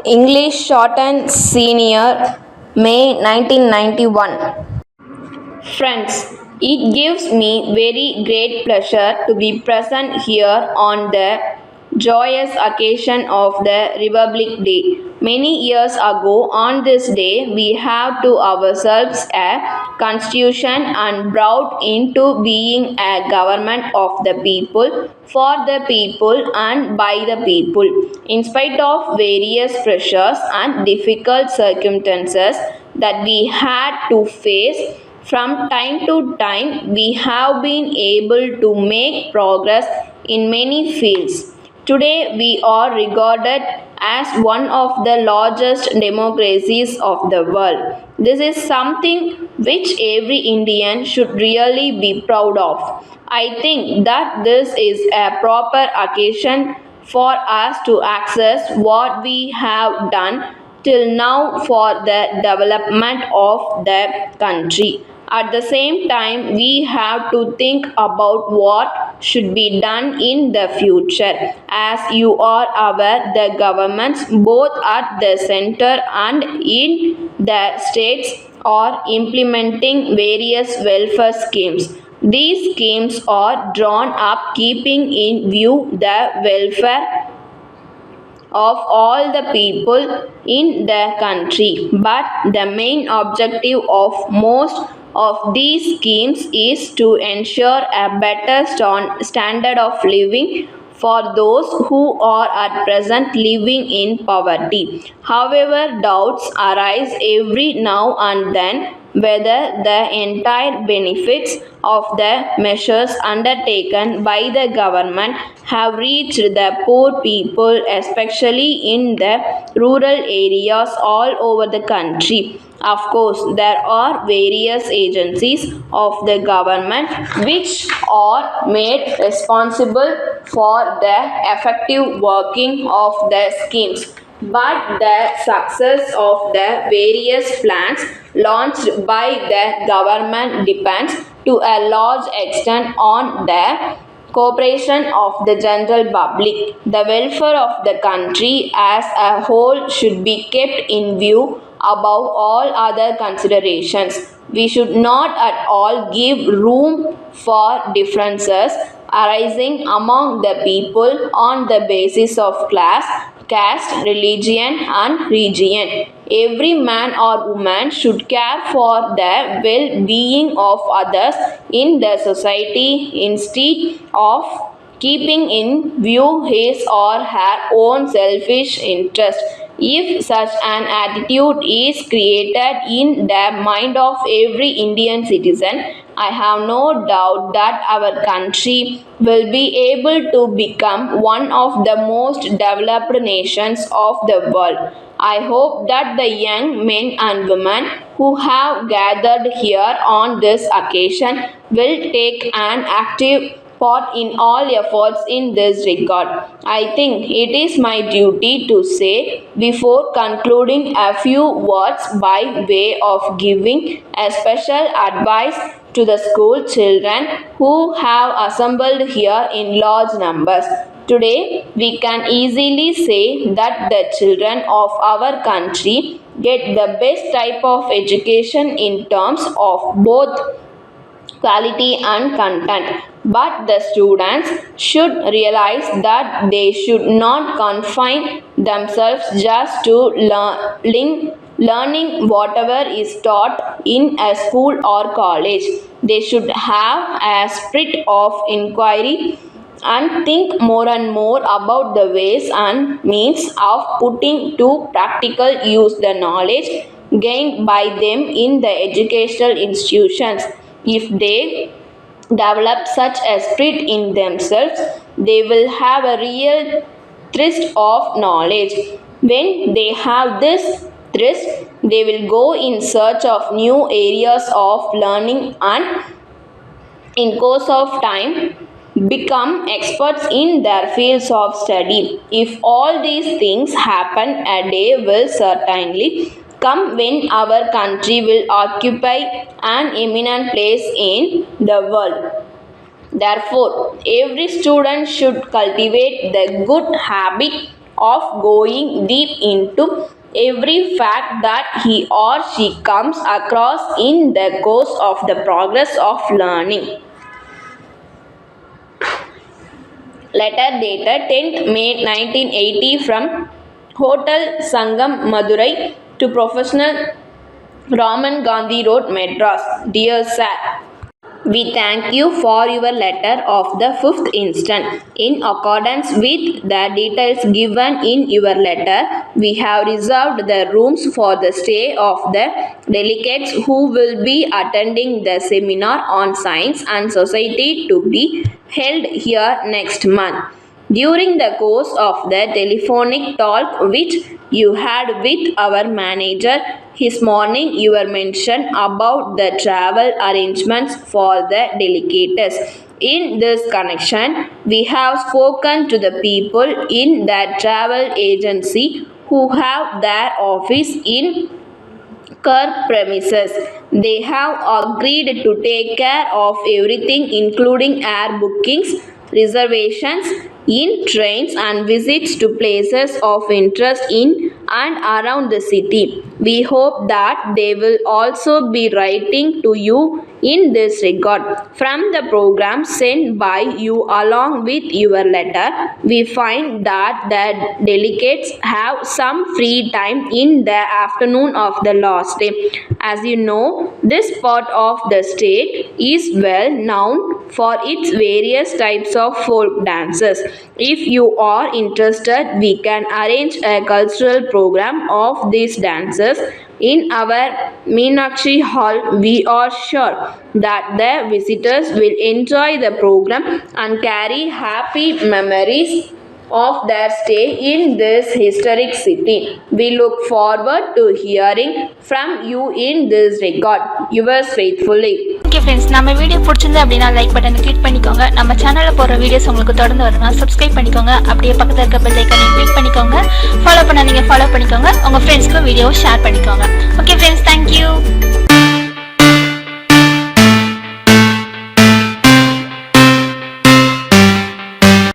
English Shorthand Senior, May 1991. Friends, it gives me very great pleasure to be present here on the joyous occasion of the Republic Day. Many years ago on this day, we have to ourselves a constitution and brought into being a government of the people, for the people and by the people. In spite of various pressures and difficult circumstances that we had to face, from time to time, we have been able to make progress in many fields. Today, we are regarded as one of the largest democracies of the world. This is something which every Indian should really be proud of. I think that this is a proper occasion for us to access what we have done till now for the development of the country. At the same time, we have to think about what should be done in the future. As you are aware, the governments, both at the center and in the states, are implementing various welfare schemes. These schemes are drawn up keeping in view the welfare of all the people in the country. But the main objective of most of these schemes is to ensure a better standard of living for those who are at present living in poverty. However, doubts arise every now and then whether the entire benefits of the measures undertaken by the government have reached the poor people, especially in the rural areas all over the country. Of course, there are various agencies of the government which are made responsible for the effective working of the schemes. But the success of the various plans launched by the government depends to a large extent on the cooperation of the general public. The welfare of the country as a whole should be kept in view above all other considerations. We should not at all give room for differences arising among the people on the basis of class, caste, religion, and region. Every man or woman should care for the well-being of others in the society instead of keeping in view his or her own selfish interest. If such an attitude is created in the mind of every Indian citizen, I have no doubt that our country will be able to become one of the most developed nations of the world. I hope that the young men and women who have gathered here on this occasion will take an active part in all efforts in this regard. I think it is my duty to say before concluding a few words by way of giving a special advice to the school children who have assembled here in large numbers. Today, we can easily say that the children of our country get the best type of education in terms of both quality and content. But the students should realize that they should not confine themselves just to learning whatever is taught in a school or college. They should have a spirit of inquiry and think more and more about the ways and means of putting to practical use the knowledge gained by them in the educational institutions. If they develop such a spirit in themselves, they will have a real thirst of knowledge. When they have this thirst, they will go in search of new areas of learning and in course of time become experts in their fields of study. If all these things happen, a day will certainly come when our country will occupy an eminent place in the world. Therefore, every student should cultivate the good habit of going deep into every fact that he or she comes across in the course of the progress of learning. Letter dated 10th May 1980 from Hotel Sangam, Madurai to Professional Raman Gandhi Road, Madras. Dear Sir, we thank you for your letter of the 5th instant. In accordance with the details given in your letter, we have reserved the rooms for the stay of the delegates who will be attending the seminar on science and society to be held here next month. During the course of the telephonic talk which you had with our manager this morning, you were mentioned about the travel arrangements for the delegates. In this connection, we have spoken to the people in that travel agency who have their office in Kerr premises. They have agreed to take care of everything including air bookings, reservations in trains and visits to places of interest in and around the city. We hope that they will also be writing to you in this regard. From the program sent by you along with your letter, we find that the delegates have some free time in the afternoon of the last day. As you know, this part of the state is well known for its various types of folk dances. If you are interested, we can arrange a cultural program of these dances in our Meenakshi Hall. We are sure that the visitors will enjoy the program and carry happy memories of their stay in this historic city. We look forward to hearing from you in this regard. Yours faithfully. Okay friends, நம்ம video பிடிச்சிருந்தா அப்படினா like பட்டனை click பண்ணிக்கோங்க. நம்ம சேனல்ல போற videos உங்களுக்கு தொடர்ந்து வரணும்னா சப்ஸ்கிரைப் பண்ணிக்கோங்க. அப்படியே பக்கத்துல இருக்க பெல் ஐகானை கிளிக் பண்ணிக்கோங்க. ஃபாலோ பண்ணாதீங்க, ஃபாலோ பண்ணிக்கோங்க. உங்க ஃப்ரெண்ட்ஸ்க்கு வீடியோவை ஷேர் பண்ணிக்கோங்க. Okay friends, thank you.